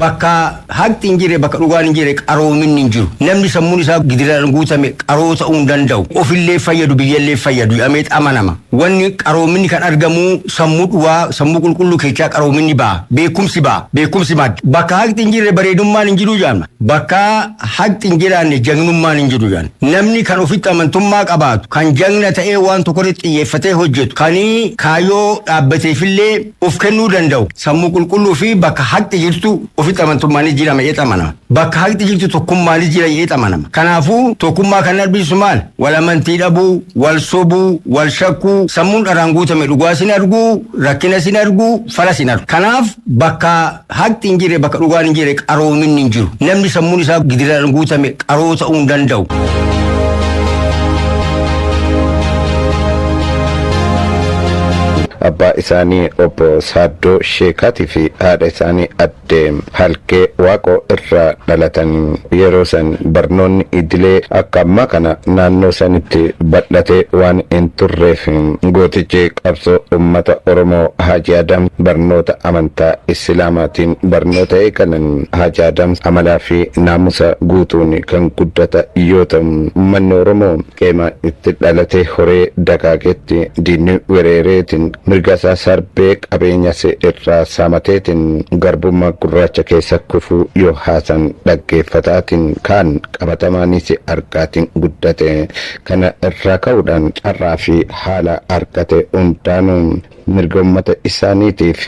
bakka haqti injire bakka dhugaan injire qaroomin injiru namni sammuun isaa gidiraan guutame qaroo ta'uu hin danda'u ofillee fayyadu biyyallee fayyadu ameet amanama wanni qaroominni kan argamu sammuu dhuwaa sammuu qulqulluu keessaa qaroominni ba'a beekumsi mad bakka haqti injire bareedummaan injiru jaanna bakka haqti injiraanne jagnummaan injiru jaan namni kan ofitti amantummaa qabaatu kan jagna ta'ee waan tokkotti xiyyeeffatee hojjetu kanii kaayoo dhaabbateefillee of kennuu danda'u sammuu qulqulluu fi bakka haqti jirtu ofitti amantummaan jirama jedhamana bakka haqti jirtu tokkummaan jira jedhamana kanaafuu tokkummaa kan arbisu maal wal amantii dhabuu wal sobuu wal shakkuu sammuun dharaan guutame dhugaa sin argu rakkina sin argu fala sin argu kanaaf bakka haqti injire bakka dhugaan injire qaroomin injiru namni sammuun isaa gidiraan guutame qaroo ta'uu hin danda'u. abbaa isaanii obbo Saaddoo Sheekaatii fi haadha isaanii addee Halkee Waaqoo irraa dhalatan yeroo san barnoonni idilee akka ammaa kana naannoo sanitti bal'atee waan hin turreef gootichi qabsoo ummata Oromoo Haaji Adam barnoota amantaa Islaamaatiin barnoota eegalan Haaji Adam amalaa fi naamusa guutuun kan guddata yoo ta'u uummanni Oromoo qeema itti dhalatee horee dagaagetti diinni wereereetiin mirgasaa sarbee qabeenyas irraa saamateetiin garbummaa gurraacha keessa kufuu yoo haasan dhaggeeffataatiin kaan qabatamaanis argaatiin guddate kana irraa ka'uudhaan carraa fi haala argate hundaanuu mirga ummata isaaniitiif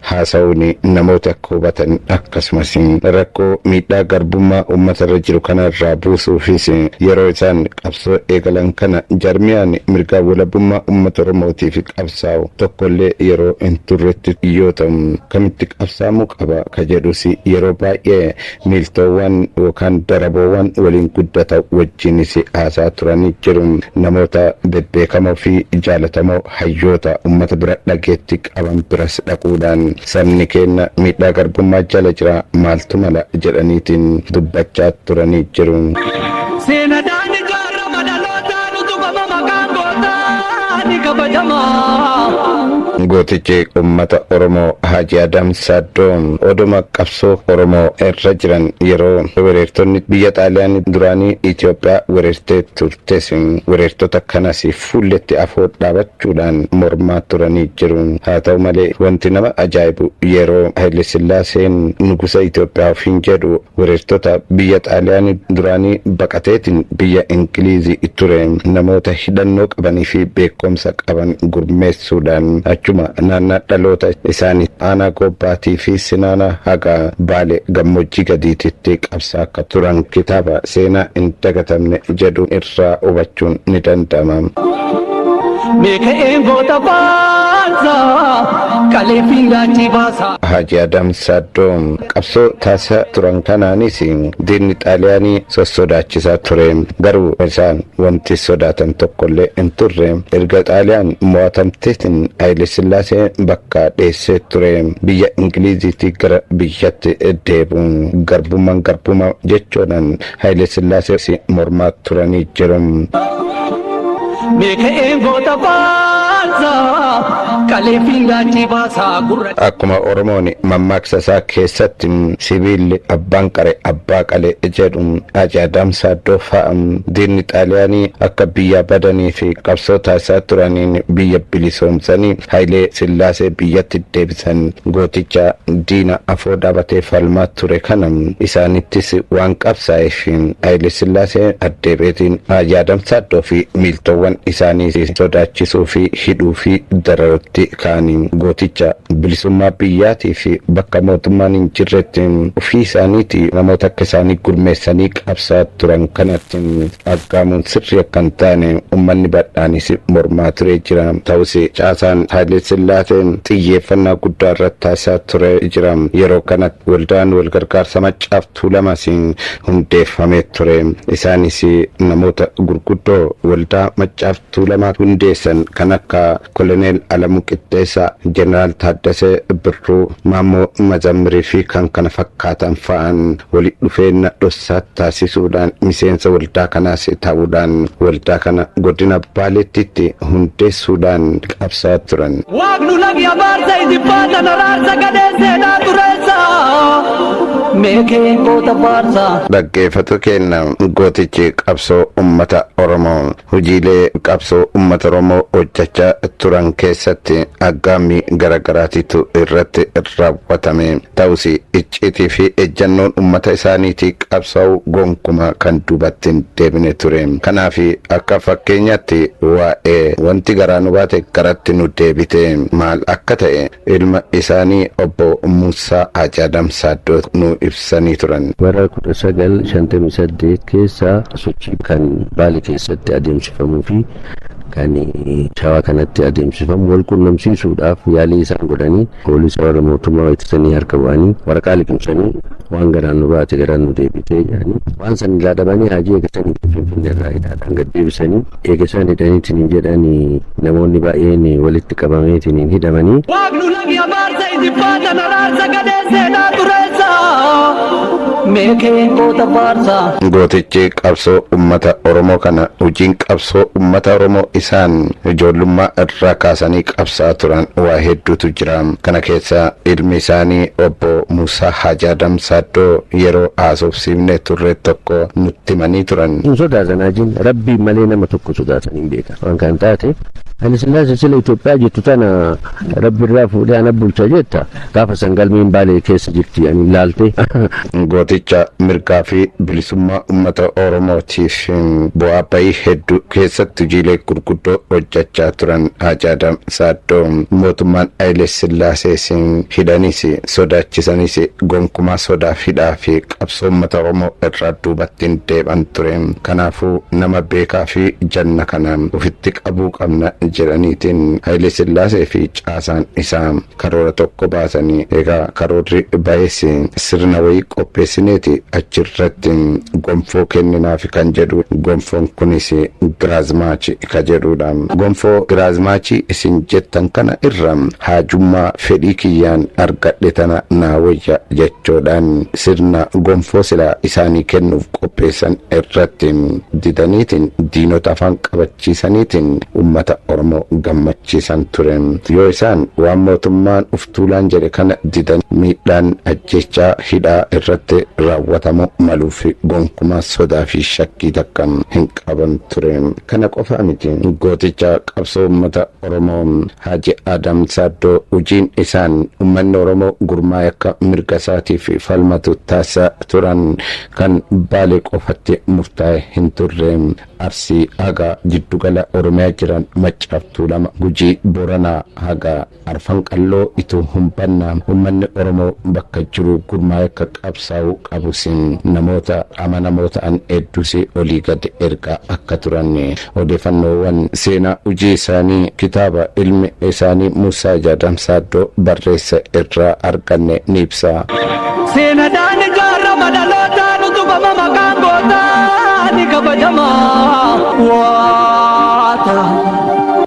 haasa'uun namoota hubatan akkasumas rakkoo miidhaa garbummaa ummata irra jiru kanarraa buusuufis yeroo isaan qabsoo eegalan kana jarmiyaan mirga walabummaa ummata Oromootiif qabsaa'u tokkollee yeroo hin turretti yoo ta'u kamitti qabsaa'amuu qaba ka jedhus yeroo baay'ee miiltoowwan yookaan daraboowwan waliin guddata wajjinis haasaa turanii jiru namoota bebbeekamoo fi jaalatamoo hayyoota ummata bira dhageetti qaban biras dhaquudhaan sabni keenya miidhaa garbummaa jala jira maaltu mala jedhaniitiin dubbachaa turanii jiru. gootichi ummata Oromoo Haaji Adam Saaddoo oduma qabsoo Oromoo irra jiran yeroo weerartoonni biyya Xaaliyaanii duraanii Itoophiyaa weerartee turtes weerartoota kanas fuulletti afoo dhaabachuudhaan mormaa turanii jiru. haa ta'u malee wanti nama ajaa'ibu yeroo Haile Sillaaseen nugusa Itoophiyaa ofiin jedhu weerartoota biyya Xaaliyaanii duraanii baqateetiin biyya Ingilizii ture namoota hidhannoo qabanii fi beekumsa qaban gurmeessuudhaan achuma naannaa dhaloota isaanii aanaa Gobbaatii fi Sinaana haga Baalee gammoojjii gadiititti qabsaa akka turan kitaaba seenaa hin dagatamne jedhu irraa hubachuun ni danda'ama. Haaji Adam Saaddoo qabsoo taasisaa turan kanaanis diinni Xaaliyaanii sossodaachisaa ture garuu isaan wanti sodaatan tokkollee hin turre erga Xaaliyaan mo'atamteetiin Haile Sillaasee bakka dheessee ture biyya Ingiliziitii gara biyyatti deebi'uun garbummaa jechuudhaan Haile Sillaasee mormaa turanii jiru. akkuma Oromoon mammaaksa isaa keessatti sibiilli abbaan qare abbaa qale jedhu Haaji Adam Saaddoo fa'a diinni Xaaliyaanii akka biyya badanii fi qabsoo taasisaa turaniin biyya bilisoomsanii Haile Sillaasee biyyatti deebisan gooticha diina afoo dhaabatee falmaa ture kana isaanittis waan qabsaa'eef Haile Sillaasee addeebeetiin Haaji Adam Saaddoo fi miiltowwan isaanii sodaachisuu fi hidhuu fi dararutti kaanii gooticha bilisummaa biyyaatii fi bakka mootummaan hin jirretti ofii isaaniiti namoota akka isaanii gurmeessanii qabsaa turan kanatti aggaamuun sirrii akka hin taane ummanni badhaanis mormaa ture jira. ta'us caasaan Haile Sillaaseen xiyyeeffannaa guddaa irratti taasisaa ture jira. yeroo kanatti waldaan wal gargaarsa Maccaaf Tuulamaa hundeeffamee ture. isaanis namoota gurguddoo waldaa macaaftuu lama hundeessan kan akka koloneel Alamuu Qixxeessaa, jeneraal Taaddasee Birruu, Maammoo Mazammirii fi kan kana fakkaatan fa'aan walitti dhufeenya dhoksaatti taasisuudhaan miseensa waldaa kanaas ta'uudhaan waldaa kana godina Baaleettitti hundeessuudhaan qabsaa turan. Waaqnu lagi abaarsa ijibbaata naraarsa gadee seenaa tureessa meekeen goota faarsa. Dhaggeeffatu kenna gootichi qabsoo ummata Oromoo hojiilee qabsoo ummata Oromoo hojjechaa turan keessatti aggaammii garagaraatitu irratti raawwatame ta'us icciitii fi ejjannoon ummata isaaniitii qabsoo gonkumaa kan duubatti hin deebine ture. Kanaaf akka fakkeenyaatti waa'ee wanti garaa nu baate garatti nu deebite maal akka ta'e ilma isaanii obbo Muusaa Hajaadam Saaddoo nu ibsanii turan. Bara 1958 keessa sochii kan Baalee keessatti adeemsifamuu fi kan Shawaa kanatti adeemsifamu wal quunnamsiisuudhaaf yaalii isaan godhanii poolisa warra mootummaa ittisanii harka bu'anii waraqaa liqimsanii waan garaan nu baate garaan nu deebitee jedhanii waan san ilaa dhabanii hajii eegasanii Finfinnee irraa hidhaadhaan gad deebisanii eegasaan hidhaniitiin jedhanii namoonni baay'een walitti qabameetiin hidhamanii. Waaqnu lagi abaarsa ijibbaata naraarsa gadee seenaa tureessa meekeen goota faarsa. Gootichi qabsoo ummata Oromoo kana hojiin qabsoo ummata Oromoo isaan ijoollummaa irraa kaasanii qabsaa turan waa hedduutu jira. Kana keessa ilmi isaanii obbo Muusaa Hajaadam Saaddoo yeroo haasofsiifne turre tokko nutti himanii turan. Sodaatan ajiin rabbii malee nama tokko sodaatan hin beekan. Waan kan taate Haile Sillaasee sila Itoophiyaa jettu tana rabbi irraa fuudhee ana bulcha jetta gaafa sangalmiin Baalee keessa jirti ani ilaalte. Gooticha mirgaa fi bilisummaa ummata Oromootiif bu'aa bahii hedduu keessatti hojiilee gurguddoo hojjechaa turan Hajaadam Saaddoo mootummaan Haile Sillaasees hidhaniis sodaachisanis gonkumaa sodaaf hidhaa fi qabsoo ummata Oromoo irraa duubatti hin deeban ture. Kanaafuu nama beekaa fi janna kana ofitti qabuu qabna jedhaniitiin Haile Sillaasee fi caasaan isaa karoora tokko baasanii egaa karoorri bahees sirna wayii qopheessineeti achirratti gonfoo kenninaaf kan jedhu gonfoon kunis giraazmaachi ka jedhudha. Gonfoo giraazmaachi isin jettan kana irra haajummaa fedhii kiyyaan argadhe tana naa wayya jechuudhaan sirna gonfoo sila isaanii kennuuf qopheessan irratti didaniitiin diinota afaan qabachiisaniitiin ummata Oromoo gammachiisan ture. Yoo isaan waan mootummaan uftuulaan jedhe kana didan miidhaan ajjechaa hidhaa irratti raawwatamu maluuf gonkumaa sodaa fi shakkii takka hin qaban ture. Kana qofa miti gooticha qabsoo ummata Oromoo Haji Adam Saaddoo hojiin isaan ummanni Oromoo gurmaa'ee akka mirga isaatiif falmatu taasisaa turan kan Baalee qofatti murtaa'e hin turre. Arsii haga jiddugala Oromiyaa jiran macaaftuu lama Gujii Booranaa haga Arfan Qalloo itoo humbannaa ummanni Oromoo bakka jiru gurmaa'ee akka qabsaa'uu qabus namoota amanamoo ta'an hedduus olii gad ergaa akka turan odeeffannoowwan seenaa hojii isaanii kitaaba ilmi isaanii Muusaa Hajaadam Saaddoo barreesse irraa arganne ni ibsa. Seenadaan ijaarama dhalootaan utubama maqaan gootaa ni kabajamaa waata.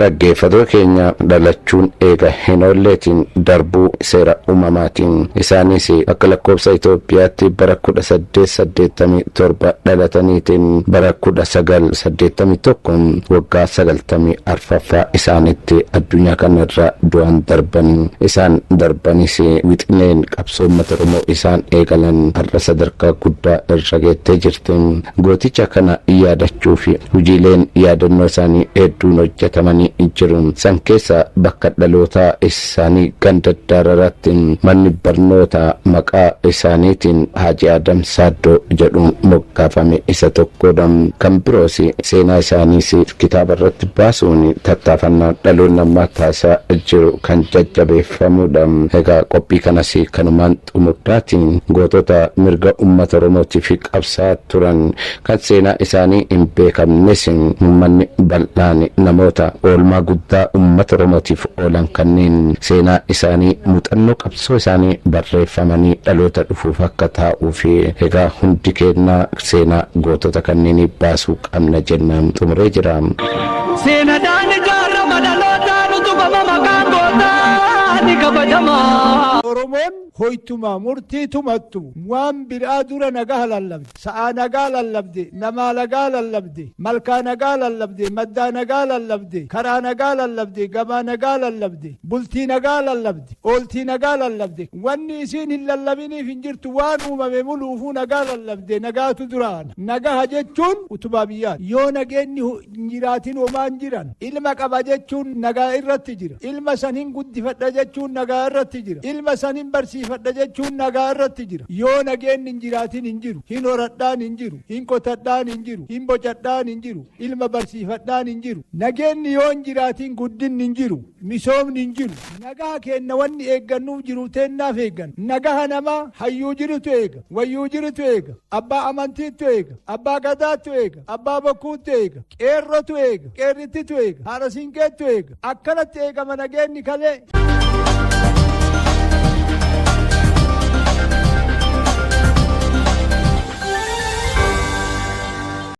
Dhaggeeffatoo keenya dhalachuun eega hin oolleetiin darbuu seera uumamaatiin isaanis akka lakkoofsa Itoophiyaatti bara 1887 dhalataniitiin bara 1981 waggaa 94ffaa isaanitti addunyaa kanarra du'an darban. Isaan darbanis wixineen qabsoo uummata Oromoo isaan eegalan har'a sadarkaa guddaa irra geettee jirti. Gooticha kana yaadachuu fi hojiileen yaadannoo isaanii hedduun hojjetamanii jiru. San keessa bakka dhalootaa isaanii ganda Dararaatti manni barnoota maqaa isaaniitiin Haji Adam Saaddoo jedhuun moggaafame isa tokkodha. Kan biroos seenaa isaaniis kitaaba irratti baasuun tattaafannaa dhaloonni ammaa taasisaa jiru kan jajjabeeffamudha. Egaa qophii kanas kanumaan xumurdaatiin gootota mirga uummata Oromootiif qabsaa turan kan seenaa isaanii hin beekamnes uummanni bal'aan namoota oolmaa guddaa uummata Oromootiif oolan kanneen seenaa isaanii muuxannoo qabsoo isaanii barreeffamanii dhaloota dhufuuf akka taa'uu fi egaa hundi kennaa seenaa gootota kanneenii baasuu qabna jennaan xumuree jira. Seenadaan ijaarama dhalootaan utubama maqaan gootaa ni kabajama. Oromoon hoytuma murtii tumattu waan biraa dura nagaa lallabde sa'a nagaa lallabde namaa nagaa lallabde malkaa nagaa lallabde maddaa nagaa lallabde karaa nagaa lallabde gabaa nagaa lallabde bultii nagaa lallabde ooltii nagaa lallabde wanni isiin hin lallabiniif hin jirtu waan uumame muluufuu nagaa lallabde nagaatu duraana nagaha jechuun utubaa biyyaati yoo nageenni hin jiraatin homaan jiran ilma qaba jechuun nagaa irratti jira ilma san hin guddifadha jechuun nagaa irratti jira ilma san hin barsiifadha jechuun nagaa irratti jira yoo nageenni hin jiraatin hin jiru hin horadhaan hin jiru hin qotadhaan hin jiru hin bocadhaan hin jiru ilma barsiifadhaan hin jiru nageenni yoo hin jiraatin guddinni hin jiru misoomni hin jiru nagaa kenna wanni eeggannuuf jiru teennaaf eeggan nagaha namaa hayyuu jirutu eega wayyuu jirutu eega abbaa amantiitu eega abbaa gadaatu eega abbaa bokkuutu eega qeerrotu eega qeerrittitu eega haadha siinqeetu eega akkanatti eegama nageenni kalee